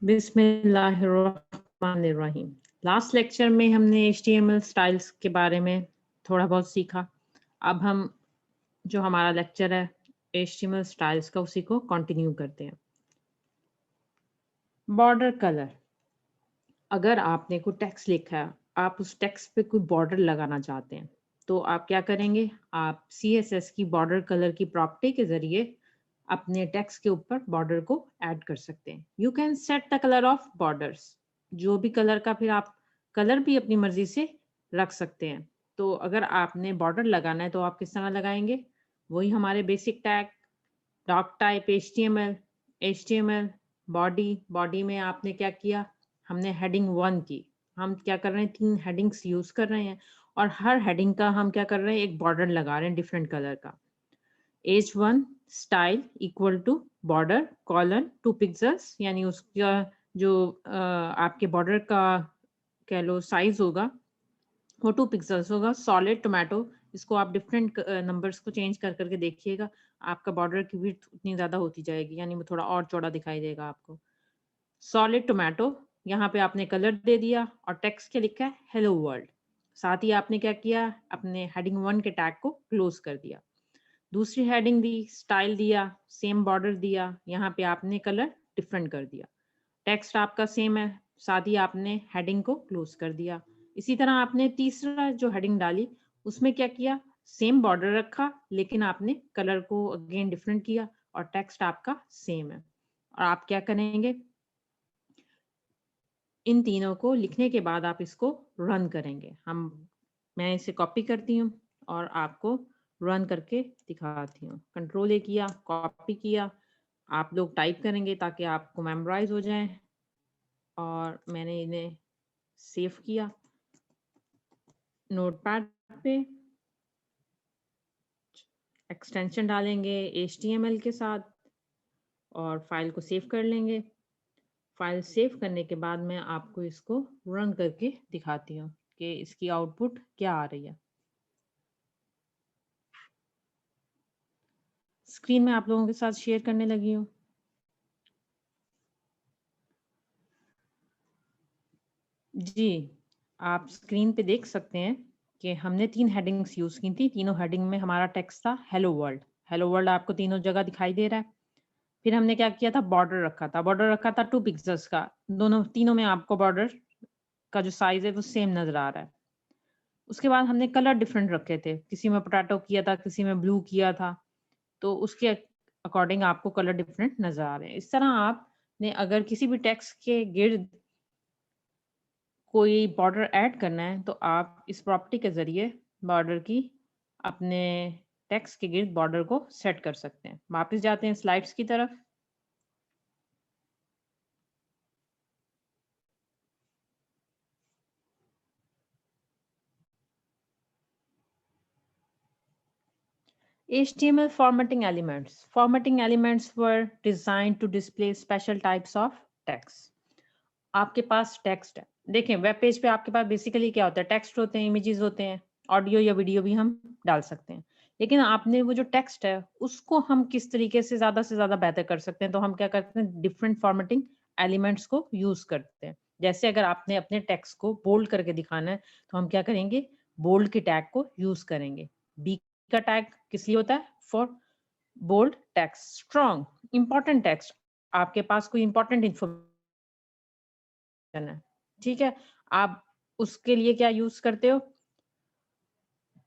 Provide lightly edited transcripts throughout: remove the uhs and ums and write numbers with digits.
बिस्मिल्लाहिर्रहमानिर्रहीम। Last lecture में हमने HTML स्टाइल्स के बारे में थोड़ा बहुत सीखा। अब हम जो हमारा लेक्चर है HTML स्टाइल्स का उसी को कंटिन्यू करते हैं। बॉर्डर कलर, अगर आपने कोई टेक्स्ट लिखा है, आप उस टेक्स्ट पे कोई बॉर्डर लगाना चाहते हैं, तो आप क्या करेंगे, आप CSS की बॉर्डर कलर की प्रॉपर्टी के जरिए अपने टेक्स्ट के ऊपर बॉर्डर को ऐड कर सकते हैं। You can set the colour of borders, जो भी कलर का फिर आप कलर भी अपनी मर्जी से रख सकते हैं। तो अगर आपने बॉर्डर लगाना है तो आप किस तरह लगाएंगे, वही हमारे basic tag, doc type HTML body में आपने क्या किया, हमने हेडिंग 1 की। हम क्या कर रहे हैं, 3 हेडिंग्स यूज कर रहे हैं और हर हेडिंग का हम क्या कर रहे हैं, एक बॉर्डर लगा रहे हैं डिफरेंट कलर का। H1 style equal to border colon 2 pixels, यानी उसका जो आपके बॉर्डर का कह लो साइज होगा वो 2 पिक्सेल्स होगा। सॉलिड टोमेटो, इसको आप डिफरेंट नंबर्स को चेंज कर करके देखिएगा, आपका बॉर्डर की विड्थ उतनी ज्यादा होती जाएगी, यानी वो थोड़ा और चौड़ा दिखाई देगा आपको। सॉलिड टोमेटो, यहाँ पे आपने कलर दे दिया और टेक्स्ट क्या लिखा है, हेलो वर्ल्ड। साथ ही आपने क्या किया, अपने हेडिंग 1 के टैग को क्लोज कर दिया। दूसरी हेडिंग दी, स्टाइल दिया, सेम बॉर्डर दिया, यहाँ पे आपने कलर डिफरेंट कर दिया। टेक्स्ट आपका सेम है, साथ ही आपने हेडिंग को क्लोज कर दिया। इसी तरह आपने तीसरा जो हेडिंग डाली उसमें क्या किया, सेम बॉर्डर रखा लेकिन आपने कलर को अगेन डिफरेंट किया और टेक्स्ट आपका सेम है। और आप क्या करेंगे, इन तीनों को लिखने के बाद आप इसको रन करेंगे। मैं इसे कॉपी करती हूँ और आपको रन करके दिखाती हूँ। कंट्रोल A किया, कॉपी किया, आप लोग टाइप करेंगे ताकि आपको मेमोराइज हो जाए। और मैंने इन्हें सेव किया नोटपैड पे, एक्सटेंशन डालेंगे HTML के साथ और फाइल को सेव कर लेंगे। फाइल सेव करने के बाद मैं आपको इसको रन करके दिखाती हूँ कि इसकी आउटपुट क्या आ रही है। स्क्रीन में आप लोगों के साथ शेयर करने लगी हूँ। जी, आप स्क्रीन पे देख सकते हैं कि हमने 3 हेडिंग्स यूज की थी। तीनों हेडिंग में हमारा टेक्स्ट था हेलो वर्ल्ड। हेलो वर्ल्ड आपको तीनों जगह दिखाई दे रहा है। फिर हमने क्या किया था, बॉर्डर रखा था। बॉर्डर रखा था 2 पिक्सेल्स का। दोनों तीनों में आपको बॉर्डर का जो साइज है वो सेम नजर आ रहा है। उसके बाद हमने कलर डिफरेंट रखे थे, किसी में पोटैटो किया था, किसी में ब्लू किया था, तो उसके अकॉर्डिंग आपको कलर डिफरेंट नजर आ रहे हैं। इस तरह आपने अगर किसी भी टेक्स्ट के गिर्द कोई बॉर्डर ऐड करना है तो आप इस प्रॉपर्टी के जरिए बॉर्डर की अपने टेक्स्ट के गिर्द बॉर्डर को सेट कर सकते हैं। वापस जाते हैं स्लाइड्स की तरफ। HTML formatting elements. Formatting elements were designed to display special types of text. आपके पास टेक्स्ट है, देखें वेब पेज पे आपके पास बेसिकली क्या होता है, टेक्स्ट होते हैं, इमेजेस होते हैं, ऑडियो या वीडियो भी हम डाल सकते हैं। लेकिन आपने वो जो टेक्स्ट है उसको हम किस तरीके से ज्यादा बेहतर कर सकते हैं, तो हम क्या करते हैं, डिफरेंट फॉर्मेटिंग एलिमेंट्स को यूज करते हैं। जैसे अगर आपने अपने टेक्स्ट को बोल्ड करके दिखाना है तो हम क्या करेंगे, बोल्ड के टैग को यूज करेंगे। बी का टैग किस लिए होता है, for bold text, strong, important text, आपके पास कोई इंपॉर्टेंट इंफॉर्मेशन है, ठीक है, आप उसके लिए क्या यूज करते हो,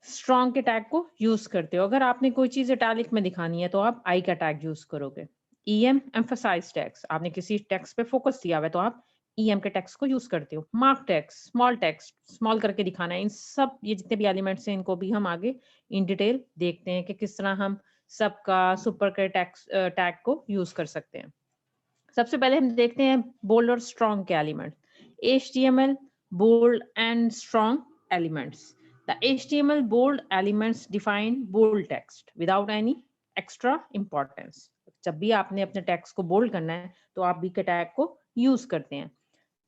स्ट्रॉन्ग के टैग को यूज करते हो। अगर आपने कोई चीज इटैलिक में दिखानी है तो आप आई का टैग यूज करोगे। EM एम्फसाइज टैग्स, आपने किसी टेक्स्ट पे फोकस किया हुआ है तो आप EM के टेक्स्ट को यूज करते हो। Mark tags, small text, small करके दिखाना है। इन सब ये जितने भी एलिमेंट्स हैं इनको भी हम आगे इन डिटेल देखते हैं कि किस तरह हम सबका सुपर के टैग को यूज कर सकते हैं। सबसे पहले हम देखते हैं बोल्ड और स्ट्रॉन्ग के element. HTML bold and strong elements. The HTML bold elements define bold text without any extra importance. जब भी आपने अपने टेक्स्ट को बोल्ड करना है तो आप बी के टैग को यूज करते हैं।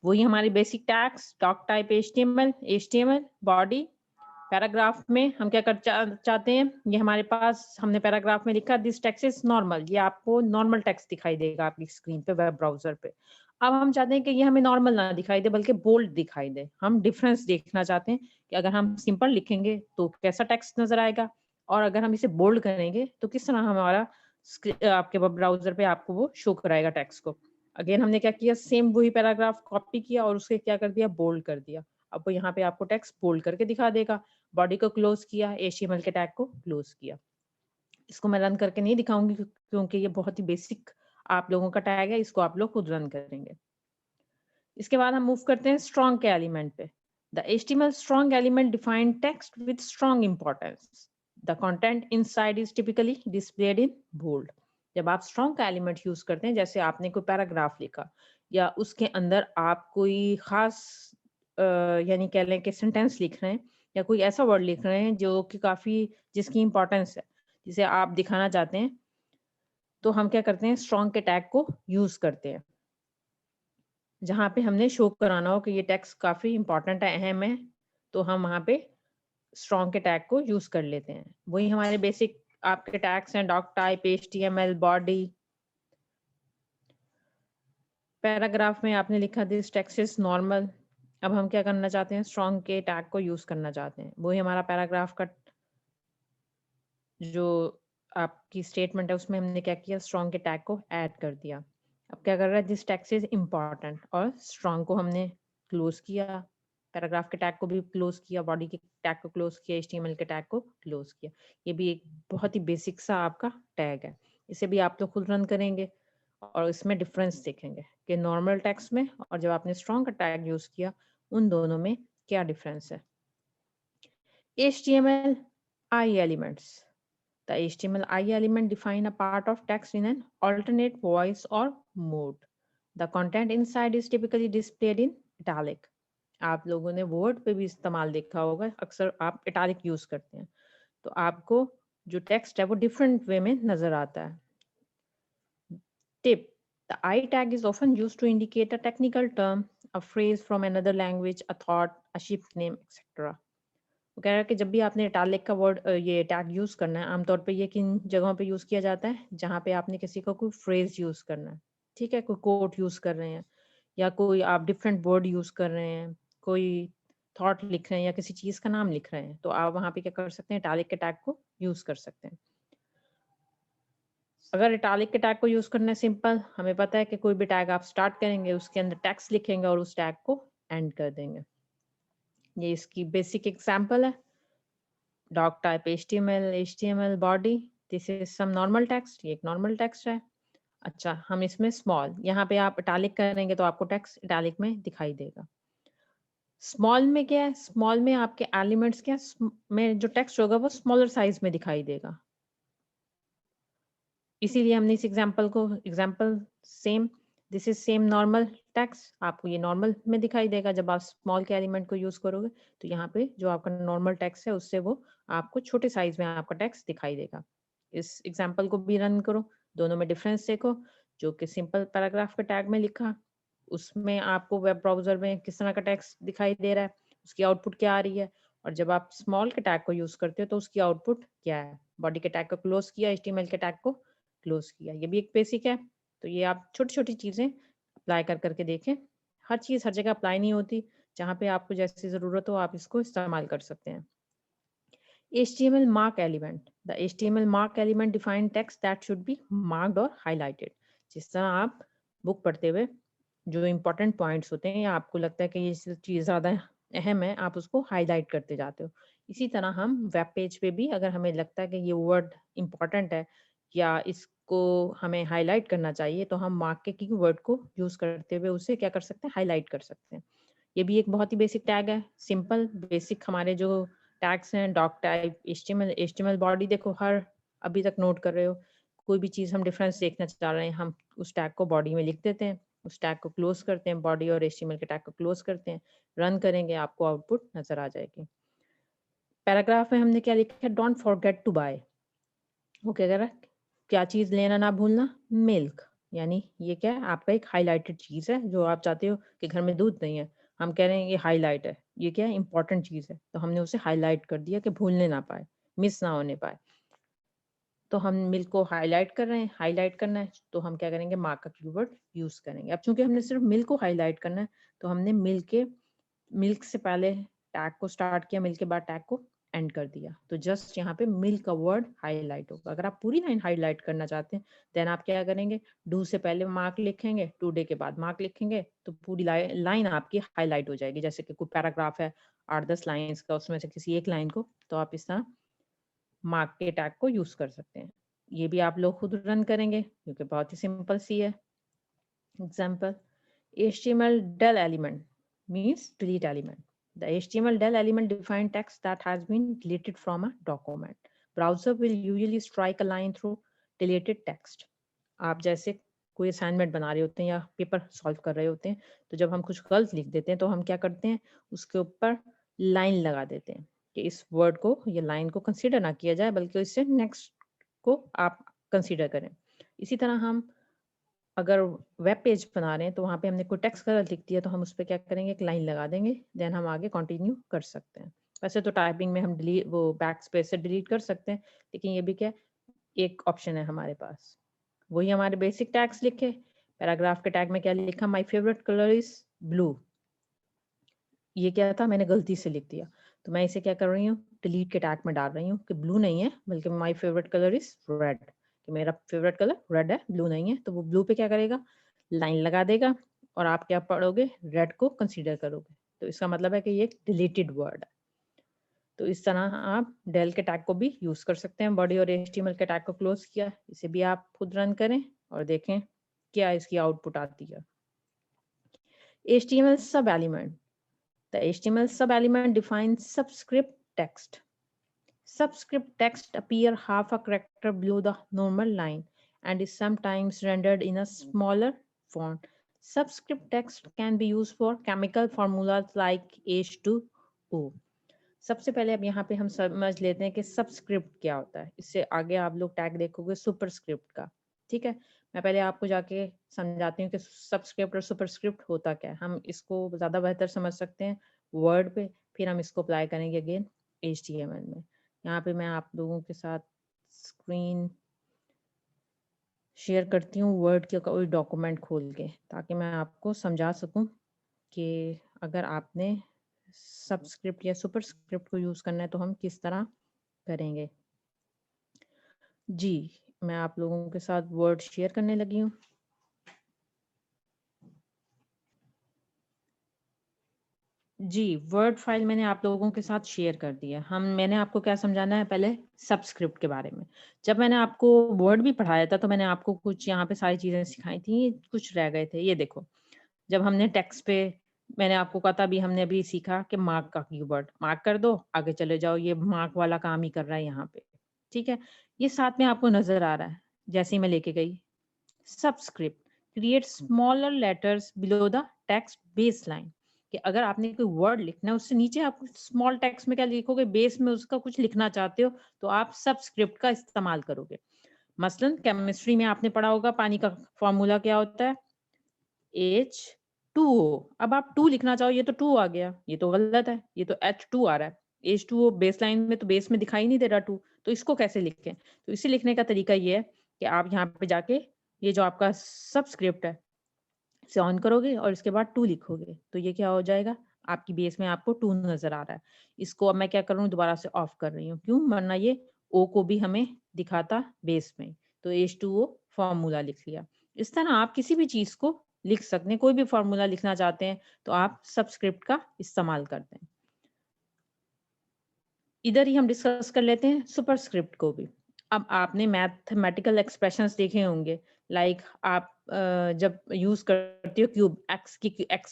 वही हमारे basic tags, doc type HTML, HTML body, paragraph में हम क्या चाहते हैं, ये हमारे पास हमने पैराग्राफ में लिखा दिस टेक्स्ट इज नॉर्मल, ये आपको नॉर्मल टेक्स्ट दिखाई देगा आपकी स्क्रीन पे वेब ब्राउजर पे। अब हम चाहते हैं कि ये हमें नॉर्मल ना दिखाई दे बल्कि बोल्ड दिखाई दे। हम डिफरेंस देखना चाहते हैं कि अगर हम सिंपल लिखेंगे तो कैसा टेक्स्ट नजर आएगा, और अगर हम इसे बोल्ड करेंगे तो किस तरह हमारा आपके वेब ब्राउजर पे आपको वो शो कराएगा टेक्स्ट को। अगेन हमने क्या किया, सेम वही पैराग्राफ कॉपी किया और उसके क्या कर दिया, बोल्ड कर दिया। अब वो यहाँ पे आपको टेक्स्ट बोल्ड करके दिखा देगा। बॉडी को क्लोज किया, एचटीएमएल के टैग को क्लोज किया। इसको मैं रन करके नहीं दिखाऊंगी क्योंकि ये बहुत ही बेसिक आप लोगों का टैग है, इसको आप लोग खुद रन करेंगे। इसके बाद हम मूव करते हैं स्ट्रॉन्ग के एलिमेंट पे। The HTML strong element define text with strong importance. The content inside is typically displayed in bold. जब आप स्ट्रॉन्ग का एलिमेंट यूज करते हैं, जैसे आपने कोई पैराग्राफ लिखा या उसके अंदर आप कोई खास यानी कह लें कि सेंटेंस लिख रहे हैं या कोई ऐसा वर्ड लिख रहे हैं जो कि काफी जिसकी इंपॉर्टेंस है, जिसे आप दिखाना चाहते हैं, तो हम क्या करते हैं, स्ट्रॉन्ग के टैग को यूज करते हैं। जहाँ पे हमने शो कराना हो कि ये टेक्स्ट काफी इंपॉर्टेंट है, अहम है, तो हम वहाँ पे स्ट्रॉन्ग के टैग को यूज कर लेते हैं। वही हमारे बेसिक आपके टैग्स हैं, doc type, HTML, body. Paragraph में आपने लिखा दिस टेक्स्ट इज नॉर्मल। अब हम क्या करना चाहते हैं, स्ट्रॉन्ग के टैग को यूज करना चाहते हैं। वही हमारा पैराग्राफ का जो आपकी स्टेटमेंट है उसमें हमने क्या किया, स्ट्रॉन्ग के टैग को ऐड कर दिया। अब क्या कर रहा है, दिस टेक्स्ट इज इम्पॉर्टेंट, और स्ट्रॉन्ग को हमने क्लोज किया, पैराग्राफ के टैग को भी क्लोज किया, बॉडी के टैग को क्लोज किया, एचटीएमएल के टैग को क्लोज किया। ये भी एक बहुत ही बेसिक सा आपका टैग है। इसे भी आप लोग खुद रन करेंगे और इसमें डिफरेंस देखेंगे कि नॉर्मल टेक्स्ट में और जब आपने स्ट्रॉन्ग का टैग यूज किया उन दोनों में क्या डिफरेंस है। HTML I elements. The HTML I element define a part of text in an alternate voice or mode. The content inside is typically displayed in italic. आप लोगों ने वर्ड पे भी इस्तेमाल देखा होगा, अक्सर आप इटैलिक यूज करते हैं, तो आपको जो टेक्स्ट है वो डिफरेंट वे में नजर आता है। Tip: the I tag is often used to indicate a technical term, a phrase from another language, a thought, a ship name, etc. वो कह रहा है कि जब भी आपने इटालिक का वर्ड ये टैग यूज करना है, आमतौर पे ये किन जगहों पे यूज किया जाता है, जहाँ पे आपने किसी को कोई फ्रेज यूज करना है, ठीक है, कोई कोट यूज कर रहे हैं या कोई आप डिफरेंट वर्ड यूज कर रहे हैं, कोई थॉट लिख रहे हैं या किसी चीज का नाम लिख रहे हैं, तो आप वहां पे क्या कर सकते हैं, इटालिक के टैग को यूज कर सकते हैं। अगर इटालिक के टैग को यूज करना है सिंपल, हमें पता है कि कोई भी टैग आप स्टार्ट करेंगे उसके अंदर टेक्स्ट लिखेंगे और उस टैग को एंड कर देंगे। ये इसकी बेसिक एग्जांपल है। Doc type HTML body, this is some normal text, ये एक नॉर्मल टेक्स्ट है। अच्छा, हम इसमें स्मॉल, यहाँ पे आप इटालिक करेंगे तो आपको टेक्स्ट इटालिक में दिखाई देगा। स्मॉल में क्या है, स्मॉल में आपके एलिमेंट्स क्या में जो टेक्स्ट होगा वो स्मॉलर साइज में दिखाई देगा। इसीलिए हमने इस example same, this is same normal text, आपको ये नॉर्मल में दिखाई देगा। जब आप स्मॉल के एलिमेंट को यूज करोगे तो यहाँ पे जो आपका नॉर्मल टेक्स्ट है उससे वो आपको छोटे साइज में आपका टेक्स्ट दिखाई देगा। इस एग्जाम्पल को भी रन करो, दोनों में डिफरेंस देखो। जो कि सिंपल पैराग्राफ के टैग में लिखा, उसमें आपको वेब ब्राउजर में किस तरह का टेक्स्ट दिखाई दे रहा है, उसकी आउटपुट क्या आ रही है। और जब आप स्मॉल के टैग को यूज करते हो तो उसकी आउटपुट क्या है। बॉडी के टैग को क्लोज किया, HTML के टैग को क्लोज किया, ये भी एक बेसिक है। तो ये आप छोटी छोटी चीजें अप्लाई कर करके देखें। हर चीज हर जगह अप्लाई नहीं होती, जहाँ पे आपको जैसी जरूरत हो आप इसको इस्तेमाल कर सकते हैं। HTML mark element. The HTML mark element define text that should be marked or highlighted. जिस तरह आप बुक पढ़ते हुए जो इम्पोर्टेंट पॉइंट्स होते हैं या आपको लगता है कि ये चीज़ ज़्यादा अहम है, आप उसको हाईलाइट करते जाते हो। इसी तरह हम वेब पेज पे भी अगर हमें लगता है कि ये वर्ड इम्पोर्टेंट है या इसको हमें हाईलाइट करना चाहिए, तो हम मार्क के कीवर्ड को यूज़ करते हुए उसे क्या कर सकते हैं, हाईलाइट कर सकते हैं। ये भी एक बहुत ही बेसिक टैग है, सिंपल बेसिक हमारे जो टैग्स हैं, डॉक टाइप, HTML बॉडी, देखो हर अभी तक नोट कर रहे हो, कोई भी चीज़ हम डिफरेंस देखना चाह रहे हैं, हम उस टैग को बॉडी में लिख देते हैं, उस टैग को क्लोज करते हैं, बॉडी और HTML के टैग को क्लोज करते हैं, रन करेंगे, आपको आउटपुट नजर आ जाएगी। पैराग्राफ में हमने क्या लिखा है, डोंट फॉरगेट टू बाय। वो क्या कह रहा है, क्या चीज लेना ना भूलना, मिल्क, यानी ये क्या है, आपका एक हाईलाइटेड चीज है जो आप चाहते हो कि घर में दूध नहीं है, हम कह रहे हैं ये हाईलाइट है, ये क्या है इंपॉर्टेंट चीज़ है, तो हमने उसे हाईलाइट कर दिया कि भूलने ना पाए, मिस ना होने पाए। तो हम मिल्क को हाईलाइट कर रहे हैं, हाईलाइट करना है तो हम क्या करेंगे मार्क का कीवर्ड यूज़ करेंगे। अब चूँकि हमने सिर्फ मिल्क को हाईलाइट करना है तो हमने मिल्क से पहले टैग को स्टार्ट किया, मिल्क के बाद टैग को एंड कर दिया। तो जस्ट यहाँ पे मिल्क का वर्ड हाईलाइट होगा। अगर आप पूरी लाइन हाईलाइट करना चाहते हैं देन आप क्या करेंगे, डू से पहले मार्क लिखेंगे, टुडे के बाद मार्क लिखेंगे तो पूरी लाइन आपकी हाईलाइट हो जाएगी। जैसे कि कोई पैराग्राफ है 8-10 लाइन्स का, उसमें से किसी एक लाइन को तो आप इस तरह मार्क के टैग को यूज़ कर सकते हैं। ये भी आप लोग खुद रन करेंगे क्योंकि बहुत ही सिंपल सी है। Example, HTML del element means delete element. The HTML del element defines text that has been deleted from a document. Browser will usually strike a line through deleted text. आप जैसे कोई assignment बना रहे होते हैं या paper solve कर रहे होते हैं तो जब हम कुछ गलत लिख देते हैं तो हम क्या करते हैं उसके ऊपर लाइन लगा देते हैं कि इस वर्ड को या लाइन को कंसीडर ना किया जाए बल्कि इससे नेक्स्ट को आप कंसीडर करें। इसी तरह हम अगर वेब पेज बना रहे हैं तो वहाँ पे हमने कोई टेक्स्ट गलत लिख दिया तो हम उस पे क्या करेंगे एक लाइन लगा देंगे, देन हम आगे कंटिन्यू कर सकते हैं। वैसे तो टाइपिंग में हम डिलीट वो बैक स्पेस से डिलीट कर सकते हैं, लेकिन ये भी क्या एक ऑप्शन है हमारे पास। वही हमारे बेसिक टैग्स लिखे, पैराग्राफ के टैग में क्या लिखा, my favourite colour is blue. ये क्या था मैंने गलती से लिख दिया तो मैं इसे क्या कर रही हूँ डिलीट के टैग में डाल रही हूँ कि ब्लू नहीं है बल्कि my favourite colour is red, कि मेरा फेवरेट कलर रेड है ब्लू नहीं है। तो वो ब्लू पे क्या करेगा लाइन लगा देगा और आप क्या पढ़ोगे रेड को कंसीडर करोगे, तो इसका मतलब है कि ये डिलीटेड वर्ड है। तो इस तरह आप डेल के टैग को भी यूज कर सकते हैं। बॉडी और एचटीएमएल के टैग को क्लोज किया, इसे भी आप खुद रन करें और देखें क्या इसकी आउटपुट आती है। एचटीएमएल सब element, the HTML sub-element defines subscript text. Subscript text appear half a character below the normal line and is sometimes rendered in a smaller font. Subscript text can be used for chemical formulas like H2O. सबसे पहले अब यहाँ पे हम समझ लेते हैं कि सबस्क्रिप्ट क्या होता है। इससे आगे आप लोग टैग देखोगे सुपरस्क्रिप्ट का, ठीक है। मैं पहले आपको जाके समझाती हूँ कि सबस्क्रिप्ट और सुपरस्क्रिप्ट होता क्या है। हम इसको ज़्यादा बेहतर समझ सकते हैं वर्ड पे, फिर हम इसको अप्लाई करेंगे अगेन HTML में। यहाँ पे मैं आप लोगों के साथ स्क्रीन शेयर करती हूँ वर्ड के कोई डॉक्यूमेंट खोल के, ताकि मैं आपको समझा सकूँ कि अगर आपने सबस्क्रिप्ट या सुपरस्क्रिप्ट को यूज़ करना है तो हम किस तरह करेंगे। जी, मैं आप लोगों के साथ वर्ड शेयर करने लगी हूँ। जी, वर्ड फाइल मैंने आप लोगों के साथ शेयर कर दी है। मैंने आपको क्या समझाना है पहले सबस्क्रिप्ट के बारे में। जब मैंने आपको वर्ड भी पढ़ाया था तो मैंने आपको कुछ यहाँ पे सारी चीज़ें सिखाई थी, कुछ रह गए थे। ये देखो, जब हमने टेक्स्ट पे मैंने आपको कहा था, अभी हमने अभी सीखा कि मार्क का कीवर्ड मार्क कर दो, आगे चले जाओ, ये मार्क वाला काम ही कर रहा है यहाँ पे, ठीक है। ये साथ में आपको नजर आ रहा है जैसे ही मैं लेके गई। Subscript create smaller letters below the text base line, कि अगर आपने कोई वर्ड लिखना है उससे नीचे आप स्मॉल टेक्स्ट में क्या लिखोगे, बेस में उसका कुछ लिखना चाहते हो तो आप सबस्क्रिप्ट का इस्तेमाल करोगे। मसलन केमिस्ट्री में आपने पढ़ा होगा पानी का फॉर्मूला क्या होता है, H2O। अब आप 2 लिखना चाहो, ये तो 2 आ गया, ये तो गलत है, ये तो H2 आ रहा है। H2O बेस लाइन में तो बेस में दिखाई नहीं दे रहा 2, तो इसको कैसे लिखें? तो इसे लिखने का तरीका ये है कि आप यहाँ पे जाके ये जो आपका सबस्क्रिप्ट है इसे ऑन करोगे और इसके बाद 2 लिखोगे, तो ये क्या हो जाएगा, आपकी बेस में आपको 2 नज़र आ रहा है। इसको अब मैं क्या कर रही हूँ दोबारा से ऑफ कर रही हूँ, क्यों? वरना ये O को भी हमें दिखाता बेस में, तो H2O फॉर्मूला लिख लिया। इस तरह आप किसी भी चीज़ को लिख सकते हैं, कोई भी फॉर्मूला लिखना चाहते हैं तो आप सबस्क्रिप्ट का इस्तेमाल करते हैं। इधर ही हम डिस्कस कर लेते हैं सुपरस्क्रिप्ट को भी। अब आपने मैथमेटिकल एक्सप्रेशंस देखे होंगे, लाइक आप जब यूज़ करते हो cube, x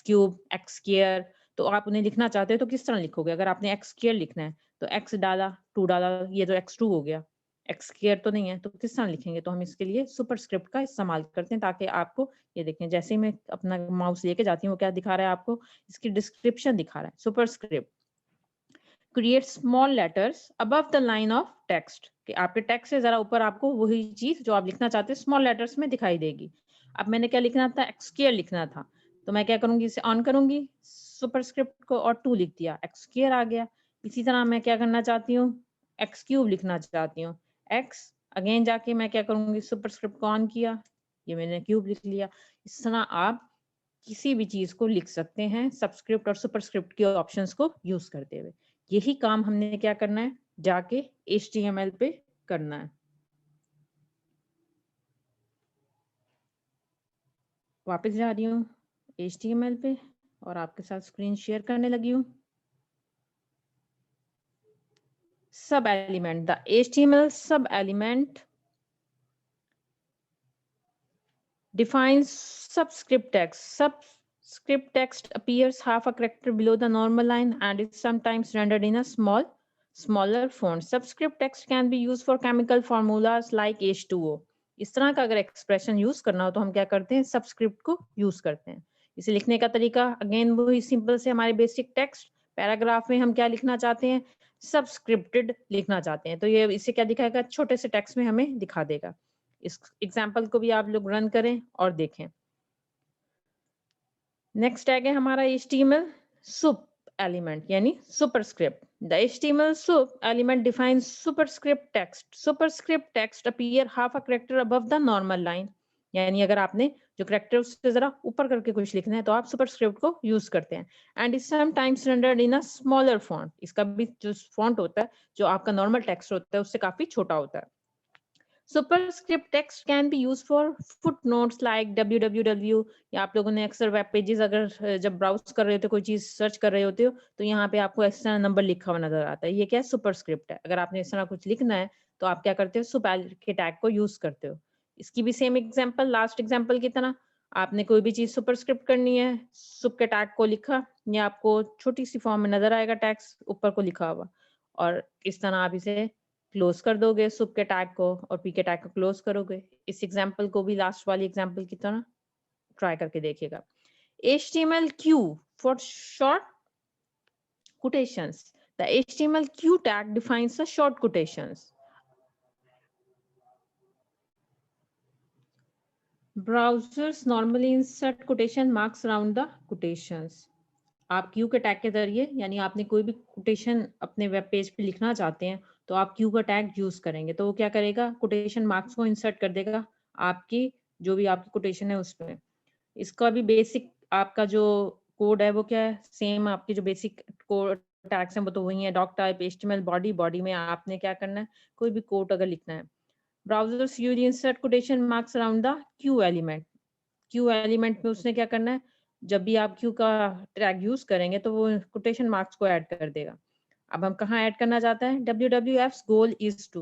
cube, x square, तो आप उन्हें लिखना चाहते हो तो किस तरह लिखोगे? अगर आपने एक्स स्क्वायर लिखना है तो एक्स डाला, 2 डाला, ये तो एक्स 2 हो गया, एक्स स्क्वायर तो नहीं है, तो किस तरह लिखेंगे? तो हम इसके लिए सुपरस्क्रिप्ट का इस्तेमाल करते हैं, ताकि आपको ये देखें, जैसे ही मैं अपना माउस लेके जाती हूँ, वो क्या दिखा रहा है आपको? इसकी डिस्क्रिप्शन दिखा रहा है। Superscript create small letters above the line of text, कि आपके टेक्स्ट से जरा ऊपर आपको वही चीज जो आप लिखना चाहते हैं स्मॉल लेटर्स में दिखाई देगी। अब मैंने क्या लिखना था, एक्सक्यूएल लिखना था, तो मैं क्या करूंगी, इसे ऑन करूंगी, सुपरस्क्रिप्ट को और 2 लिख दिया, x स्क्वायर आ गया। इसी तरह मैं क्या करना चाहती हूँ, x क्यूब लिखना चाहती हूँ, x अगेन जाके मैं क्या करूंगी, सुपरस्क्रिप्ट को ऑन किया, ये मैंने क्यूब लिख लिया। इस तरह आप किसी भी चीज को लिख सकते हैं सबस्क्रिप्ट और सुपरस्क्रिप्ट के ऑप्शंस को यूज करते हुए। यही काम हमने क्या करना है, जाके HTML पे करना है। वापस जा रही हूँ HTML पे और आपके साथ स्क्रीन शेयर करने लगी हूँ। सब एलिमेंट, द HTML सब element defines subscript text. Subscript text appears half a character below the normal line and is sometimes rendered in a smaller font. Subscript text can be used for chemical formulas like H2O. इस तरह का अगर expression use करना हो तो हम क्या करते हैं, सबस्क्रिप्ट को यूज करते हैं। इसे लिखने का तरीका अगेन वही सिंपल से, हमारे बेसिक टेक्स्ट पैराग्राफ में हम क्या लिखना चाहते हैं, सबस्क्रिप्टेड लिखना चाहते हैं, तो ये इसे क्या दिखाएगा, छोटे से टेक्स्ट में हमें दिखा देगा। इस एग्जाम्पल को भी आप लोग रन करें और देखें। नेक्स्ट टैग है हमारा HTML सुप एलिमेंट यानी superscript. The HTML soup element defines superscript text. Superscript text appear half a character above the normal line, यानी अगर आपने जो कैरेक्टर उससे जरा ऊपर करके कुछ लिखना है तो आप सुपरस्क्रिप्ट को यूज करते हैं। And is sometimes rendered in a smaller font. इसका भी जो फॉन्ट होता है, जो आपका नॉर्मल टेक्स्ट होता है, उससे काफी छोटा होता है। Superscript text can be used for footnotes like www, या आप लोगों ने अक्सर वेब पेजेस अगर जब ब्राउज कर रहे होते हो, कोई चीज सर्च कर रहे होते हो, तो यहाँ पे आपको इस तरह नंबर लिखा हुआ नजर आता है। ये क्या है, सुपरस्क्रिप्ट है। अगर आपने इस तरह कुछ लिखना है तो आप क्या करते हो, सुप के टैग को यूज करते हो। इसकी भी सेम एग्जांपल, लास्ट एग्जांपल की तरह, आपने कोई भी चीज सुपरस्क्रिप्ट करनी है, सुप के टैग को लिखा, ये आपको छोटी सी फॉर्म में नजर आएगा, टैक्स ऊपर को लिखा हुआ, और इस तरह आप इसे क्लोज कर दोगे सुप के टैग को और पी के टैग को क्लोज करोगे। इस एग्जांपल को भी लास्ट वाली एग्जांपल की तरह ट्राई करके देखिएगा। HTML-Q for short quotations. The HTML-Q tag defines the short quotations. Browsers normally insert quotation marks around the quotations. आप क्यू के टैग के जरिए, यानी आपने कोई भी कोटेशन अपने वेब पेज पे लिखना चाहते हैं तो आप क्यू का टैग यूज करेंगे, तो वो क्या करेगा, कोटेशन मार्क्स को इंसर्ट कर देगा आपकी जो भी आपकी कोटेशन है उसमें। इसका भी बेसिक आपका जो कोड है वो क्या है, सेम आपकी जो बेसिक कोड टैग्स हैं वो तो वही है, doc type HTML body, body में आपने क्या करना है, कोई भी कोड अगर लिखना है। Browsers use insert quotation marks around the Q element. Q element में उसने क्या करना है, जब भी आप क्यू का टैग यूज करेंगे तो वो कोटेशन मार्क्स को ऐड कर देगा। अब हम कहाँ ऐड करना चाहते हैं, WWF's goal is to,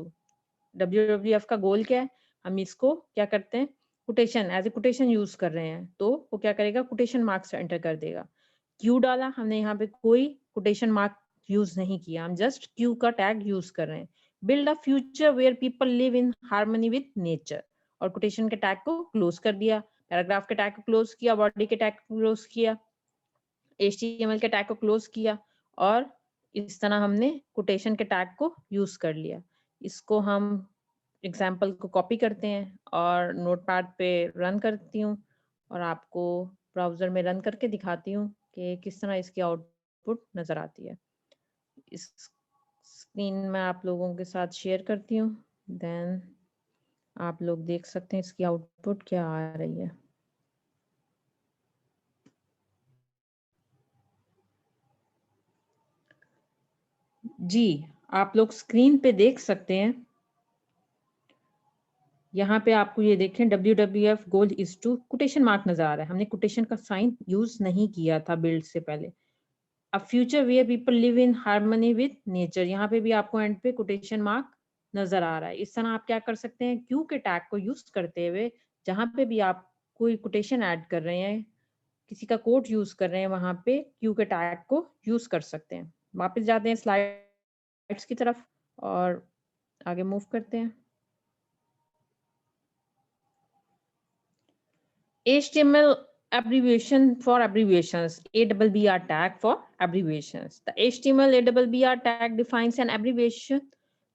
WWF का गोल क्या है, हम इसको क्या करते हैं, quotation as a quotation use कर रहे हैं, तो वो क्या करेगा, कोटेशन मार्क्स एंटर कर देगा। क्यू डाला हमने, यहाँ पे कोई कोटेशन मार्क यूज नहीं किया, हम जस्ट क्यू का टैग यूज कर रहे हैं। Build a future where people live in harmony with nature, और कोटेशन के टैग को क्लोज कर दिया, पैराग्राफ के टैग को क्लोज किया, बॉडी के टैग को क्लोज किया, HTML के टैग को क्लोज किया, और इस तरह हमने कोटेशन के टैग को यूज कर लिया। इसको हम एग्जाम्पल को कॉपी करते हैं और नोटपैड पे रन करती हूँ और आपको ब्राउजर में रन करके दिखाती हूँ कि किस तरह इसकी आउटपुट नजर आती है। इस स्क्रीन में आप लोगों के साथ शेयर करती हूँ, देन आप लोग देख सकते हैं इसकी आउटपुट क्या आ रही है। जी, आप लोग स्क्रीन पे देख सकते हैं, यहाँ पे आपको ये देखें WWF goal is to, quotation mark नजर आ रहा है, हमने कोटेशन का साइन यूज नहीं किया था बिल्ड से पहले। A future where people live in harmony with nature, यहाँ पे भी आपको एंड पे कोटेशन मार्क नजर आ रहा है। इस तरह आप क्या कर सकते हैं, क्यू के टैग को यूज करते हुए जहां पे भी आप कोई कोटेशन ऐड कर रहे हैं, किसी का कोड यूज कर रहे हैं, वहां पे क्यू के टैग को यूज कर सकते हैं। वापस जाते हैं स्लाइड्स की तरफ और आगे मूव करते हैं। HTML abbreviation for abbreviations, ABBR tag for abbreviations. The HTML ABBR tag defines an abbreviation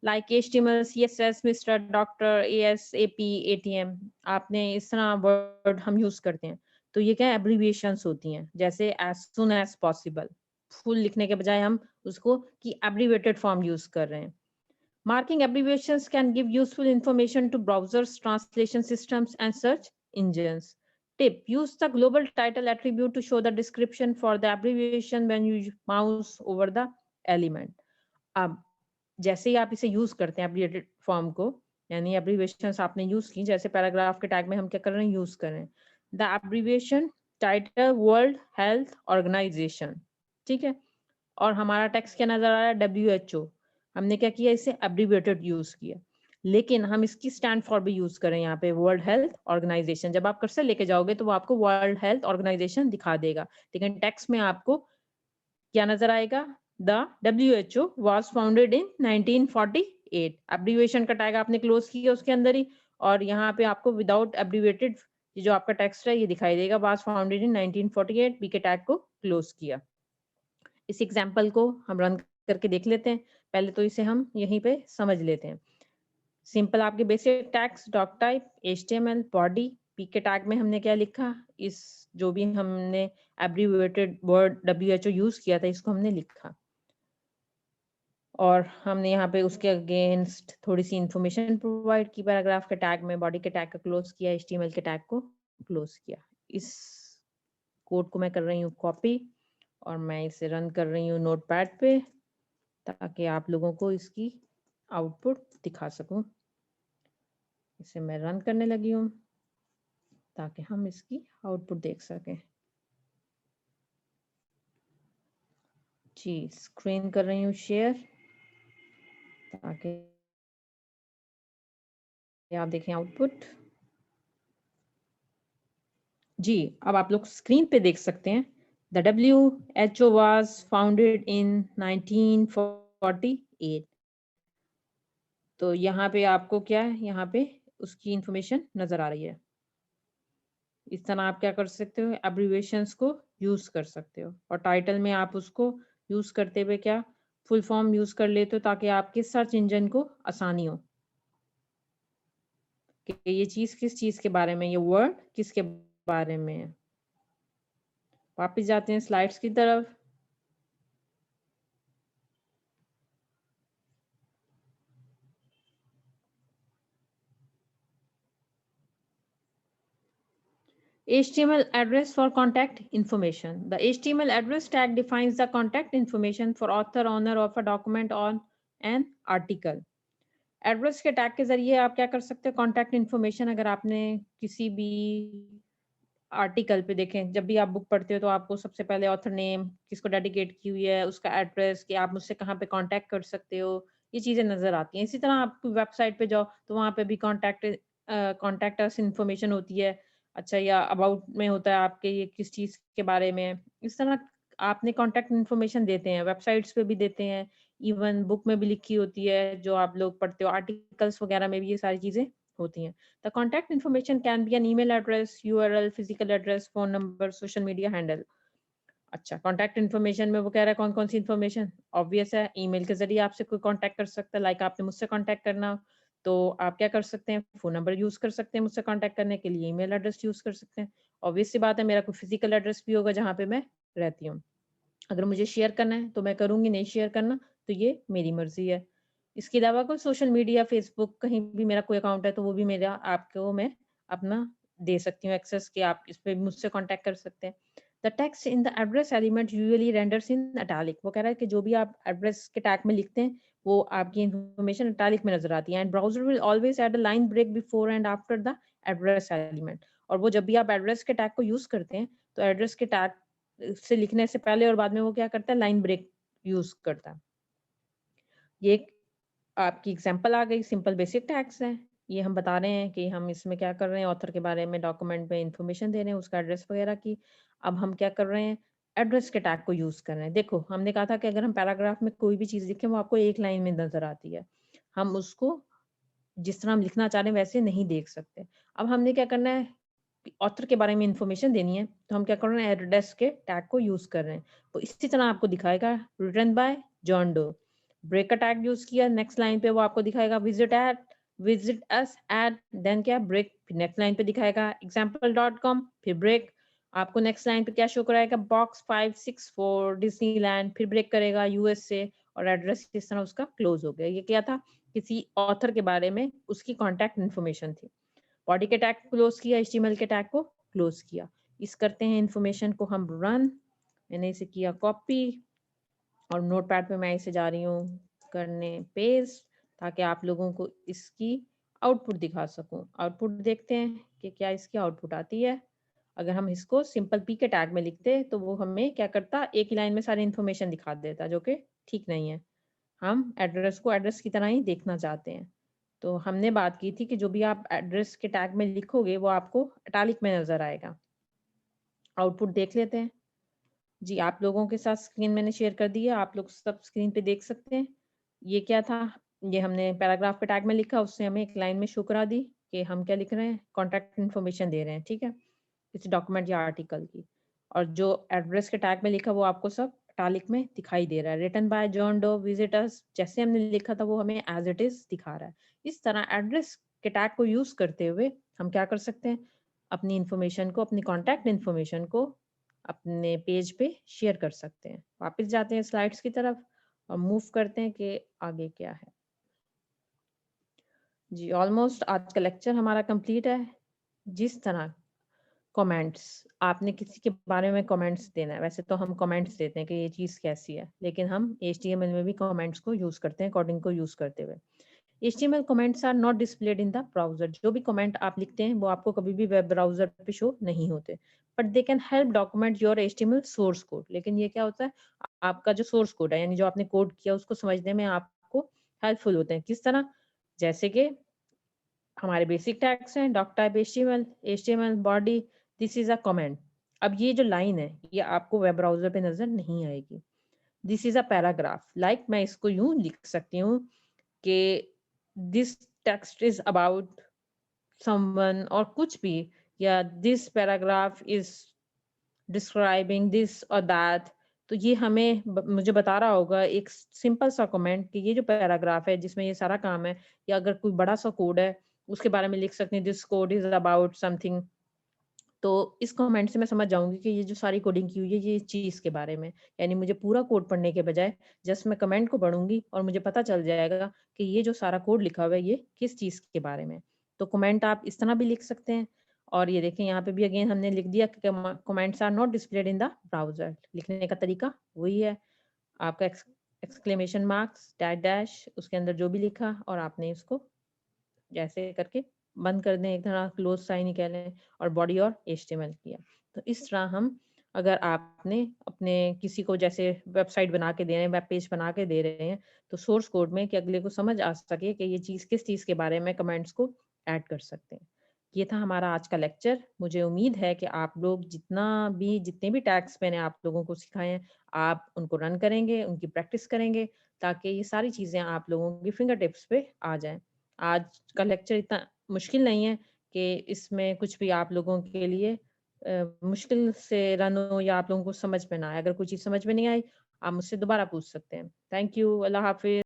like HTML, CSS, Mr. Dr, ASAP, ATM. आपने इस तरह वर्ड हम यूज करते हैं, तो ये क्या है, एब्रीविएशंस होती हैं, जैसे as soon as possible, full लिखने के बजाय हम उसको की एब्रीवेटेड फॉर्म यूज कर रहे हैं। Marking abbreviations can give useful information to browsers, translation systems, and search engines. Tip: use the global title attribute to show the description for the abbreviation when you mouse over the element. अब जैसे ही आप इसे use करते हैं abbreviated form को, यानी abbreviations आपने use की, जैसे पैराग्राफ के टैग में हम क्या कर रहे हैं, यूज कर रहे हैं the abbreviation title World Health Organization, ठीक है, और हमारा टेक्स्ट क्या नजर आ रहा है, WHO। हमने क्या किया, इसे एब्रिविएटेड यूज किया, लेकिन हम इसकी स्टैंड फॉर भी यूज करें यहाँ पे, वर्ल्ड हेल्थ ऑर्गेनाइजेशन। जब आप कर्सर लेके जाओगे तो वो आपको वर्ल्ड हेल्थ ऑर्गेनाइजेशन दिखा देगा, लेकिन टेक्स्ट में आपको क्या नजर आएगा, the WHO was founded in 1948। Abbreviation का टैग आपने क्लोज किया उसके अंदर ही, और यहाँ पे आपको विदाउट एब्रिविएटेड जो आपका टेक्स्ट है ये दिखाई देगा, was founded in 1948, बी के टैग को क्लोज किया। इस एग्जाम्पल को हम रन करके देख लेते हैं, पहले तो इसे हम यहीं पे समझ लेते हैं। सिंपल आपके basic tags, doc type, HTML, body, P के टैग में हमने क्या लिखा, इस जो भी हमने एब्रिविएटेड वर्ड WHO यूज किया था इसको हमने लिखा, और हमने यहाँ पे उसके अगेंस्ट थोड़ी सी इंफॉर्मेशन प्रोवाइड की, पैराग्राफ के टैग में, बॉडी के टैग को क्लोज किया, HTML के टैग को क्लोज किया। इस कोड को मैं कर रही हूँ कॉपी, और मैं इसे रन कर रही हूँ नोटपैड पे, ताकि आप लोगों को इसकी आउटपुट दिखा सकूं। इसे मैं रन करने लगी हूँ ताकि हम इसकी आउटपुट देख सकें। जी, स्क्रीन कर रही हूँ शेयर, ताकि आप देखें आउटपुट। जी, अब आप लोग स्क्रीन पे देख सकते हैं, the WHO was founded in 1948। तो यहाँ पे आपको क्या है, यहाँ पे उसकी इंफॉर्मेशन नजर आ रही है। इस तरह आप क्या कर सकते हो, एब्रिविएशंस को यूज कर सकते हो, और टाइटल में आप उसको यूज करते हुए क्या फुल फॉर्म यूज कर लेते हो, ताकि आपके सर्च इंजन को आसानी हो कि ये चीज किस चीज के बारे में, ये वर्ड किसके बारे में है। वापस जाते हैं स्लाइड्स की तरफ। HTML address for contact information. The HTML address tag defines the contact information for author, owner of a document on an article. Address के टैग के जरिए आप क्या कर सकते हो, कॉन्टैक्ट इन्फॉर्मेशन, अगर आपने किसी भी आर्टिकल पे देखें, जब भी आप बुक पढ़ते हो तो आपको सबसे पहले ऑथर नेम, किसको डेडिकेट की हुई है, उसका एड्रेस, कि आप मुझसे कहाँ पे कांटेक्ट कर सकते हो, ये चीजें नजर आती हैं। इसी तरह आप वेबसाइट पे जाओ तो वहाँ पे भी कॉन्टैक्ट अस इन्फॉर्मेशन होती है, अच्छा, या अबाउट में होता है आपके ये किस चीज के बारे में। इस तरह आपने कॉन्टैक्ट इन्फॉर्मेशन देते हैं, वेबसाइट्स पे भी देते हैं, इवन बुक में भी लिखी होती है जो आप लोग पढ़ते हो, आर्टिकल्स वगैरह में भी ये सारी चीजें होती हैं। The contact information can be an email address, URL, physical address, phone number, social media handle. अच्छा, कॉन्टैक्ट इन्फॉर्मेशन में वो कह रहा है कौन कौन सी इन्फॉर्मेशन, ऑब्वियस है, ईमेल के जरिए आपसे कोई कांटेक्ट कर सकता है, लाइक आपने मुझसे कांटेक्ट करना हो, तो आप क्या कर सकते हैं, फोन नंबर यूज कर सकते हैं मुझसे कांटेक्ट करने के लिए, ईमेल एड्रेस यूज कर सकते हैं, ऑब्वियस सी बात है, मेरा कोई फिजिकल एड्रेस भी होगा जहाँ पे मैं रहती हूँ। अगर मुझे शेयर करना है तो मैं करूंगी, नहीं शेयर करना तो ये मेरी मर्जी है। इसके अलावा कोई सोशल मीडिया, फेसबुक, कहीं भी मेरा कोई अकाउंट है तो वो भी मेरा आपको मैं अपना दे सकती हूँ एक्सेस, कि आप इस पे मुझसे कांटेक्ट कर सकते हैं। The text in the address element usually renders in italic. वो कह रहा है कि जो भी आप एड्रेस के टैग में लिखते हैं वो आपकी इंफॉर्मेशन इटैलिक में नजर आती है। And browser will always add a line break before and after the address element. और वो जब भी आप एड्रेस के टैग को यूज करते हैं तो एड्रेस के टैग से लिखने से पहले और बाद में वो क्या करता है, लाइन ब्रेक यूज करता है। ये एक आपकी एग्जांपल आ गई, सिंपल बेसिक टैग्स है। ये हम बता रहे हैं कि हम इसमें क्या कर रहे हैं, ऑथर के बारे में डॉक्यूमेंट में इंफॉर्मेशन दे रहे हैं, उसका एड्रेस वगैरह की। अब हम क्या कर रहे हैं, एड्रेस के टैग को यूज कर रहे हैं। देखो, हमने कहा था कि अगर हम पैराग्राफ में कोई भी चीज लिखें वो आपको एक लाइन में नजर आती है, हम उसको जिस तरह हम लिखना चाह रहे हैं वैसे नहीं देख सकते। अब हमने क्या करना है, ऑथर के बारे में इंफॉर्मेशन देनी है, तो हम क्या कर रहे हैं, एड्रेस के टैग को यूज कर रहे हैं। तो इसी तरह आपको दिखाएगा written by John Doe, break का टैग यूज किया, नेक्स्ट लाइन पे वो आपको दिखाएगा विजिट अस एट, देन क्या ब्रेक, नेक्स्ट लाइन पे दिखाएगा example.com, फिर ब्रेक। आपको नेक्स्ट लाइन पे क्या शो कराएगा, बॉक्स 564 डिज्नीलैंड, फिर ब्रेक करेगा यूएसए और एड्रेस इस तरह उसका क्लोज हो गया। ये क्या था, किसी ऑथर के बारे में उसकी कॉन्टैक्ट इन्फॉर्मेशन थी। बॉडी के टैग को क्लोज किया, एचटीएमएल के टैग को क्लोज किया। इस करते हैं इन्फॉर्मेशन को हम रन, मैंने इसे किया कॉपी और नोटपैड पे मैं इसे जा रही हूँ करने पेस्ट, ताकि आप लोगों को इसकी आउटपुट दिखा सकूं। आउटपुट देखते हैं कि क्या इसकी आउटपुट आती है। अगर हम इसको सिंपल पी के टैग में लिखते तो वो हमें क्या करता, एक ही लाइन में सारी इन्फॉर्मेशन दिखा देता, जो कि ठीक नहीं है। हम एड्रेस को एड्रेस की तरह ही देखना चाहते हैं। तो हमने बात की थी कि जो भी आप एड्रेस के टैग में लिखोगे वो आपको इटैलिक में नजर आएगा। आउटपुट देख लेते हैं। जी, आप लोगों के साथ स्क्रीन मैंने शेयर कर दी है, आप लोग सब स्क्रीन पे देख सकते हैं। ये क्या था, ये हमने पैराग्राफ के टैग में लिखा, उससे हमें एक लाइन में शो करा दी कि हम क्या लिख रहे हैं, कॉन्टैक्ट इन्फॉर्मेशन दे रहे हैं, ठीक है, किसी डॉक्यूमेंट या आर्टिकल की। और जो एड्रेस के टैग में लिखा वो आपको सब इटैलिक में दिखाई दे रहा है। Written by John Doe visitors, जैसे हमने लिखा था वो हमें एज इट इज दिखा रहा है। इस तरह एड्रेस के टैग को यूज करते हुए हम क्या कर सकते हैं, अपनी इंफॉर्मेशन को, अपनी कॉन्टैक्ट इन्फॉर्मेशन को अपने पेज पे शेयर कर सकते हैं। वापस जाते हैं स्लाइड्स की तरफ और मूव करते हैं कि आगे क्या है। जी, ऑलमोस्ट आज का लेक्चर हमारा कंप्लीट है। जिस तरह कमेंट्स, आपने किसी के बारे में कमेंट्स देना है, वैसे तो हम कमेंट्स देते हैं कि ये चीज़ कैसी है, लेकिन हम एचटीएमएल में भी कमेंट्स को यूज़ करते हैं कोडिंग को यूज़ करते हुए। HTML comments are not displayed in the browser, जो भी कमेंट आप लिखते हैं वो आपको कभी भी वेब ब्राउजर पे शो नहीं होते, but they can help document your HTML source code. लेकिन ये क्या होता है, आपका जो सोर्स कोड है, यानी जो आपने कोड किया उसको समझने में आपको हेल्पफुल होते हैं। किस तरह, जैसे कि हमारे बेसिक टैग्स हैं, doc type HTML, HTML body, this is a comment. अब ये जो लाइन है ये आपको वेब ब्राउजर पे नजर नहीं आएगी। This is a paragraph, like मैं इसको यूं लिख सकती हूँ कि this text is about someone और कुछ भी, या this paragraph is describing this और दैट। तो ये हमें मुझे बता रहा होगा एक सिंपल सा कमेंट कि ये जो पैराग्राफ है जिसमें ये सारा काम है, या अगर कोई बड़ा सा कोड है उसके बारे में लिख सकते हैं, this code is about something. तो इस कमेंट से मैं समझ जाऊंगी कि ये जो सारी कोडिंग की हुई है ये चीज के बारे में। यानी मुझे पूरा कोड पढ़ने के बजाय जस्ट मैं कमेंट को पढ़ूंगी और मुझे पता चल जाएगा कि ये जो सारा कोड लिखा हुआ है ये किस चीज के बारे में। तो कमेंट आप इस तरह भी लिख सकते हैं। और ये देखें यहाँ पे भी अगेन हमने लिख दिया कि comments are not displayed in the browser. लिखने का तरीका वही है, आपका एक्सक्लेमेशन मार्क्स डैश डैश उसके अंदर जो भी लिखा और आपने इसको जैसे करके बंद कर दें, एक तरह क्लोज साइन ही कह लें, और बॉडी और एचटीएमएल किया। तो इस तरह हम, अगर आपने अपने किसी को जैसे वेबसाइट बना के दे रहे हैं, वेब पेज बना के दे रहे हैं, तो सोर्स कोड में कि अगले को समझ आ सके कि ये चीज़ किस चीज़ के बारे में, कमेंट्स को ऐड कर सकते हैं। ये था हमारा आज का लेक्चर। मुझे उम्मीद है कि आप लोग जितने भी टैग्स मैंने आप लोगों को सिखाए हैं, आप उनको रन करेंगे, उनकी प्रैक्टिस करेंगे, ताकि ये सारी चीज़ें आप लोगों की फिंगर टिप्स पे आ जाएं। आज का लेक्चर इतना मुश्किल नहीं है कि इसमें कुछ भी आप लोगों के लिए मुश्किल से रन हो या आप लोगों को समझ में ना आए। अगर कोई चीज़ समझ में नहीं आई, आप मुझसे दोबारा पूछ सकते हैं। थैंक यू, अल्लाह हाफ़िज़।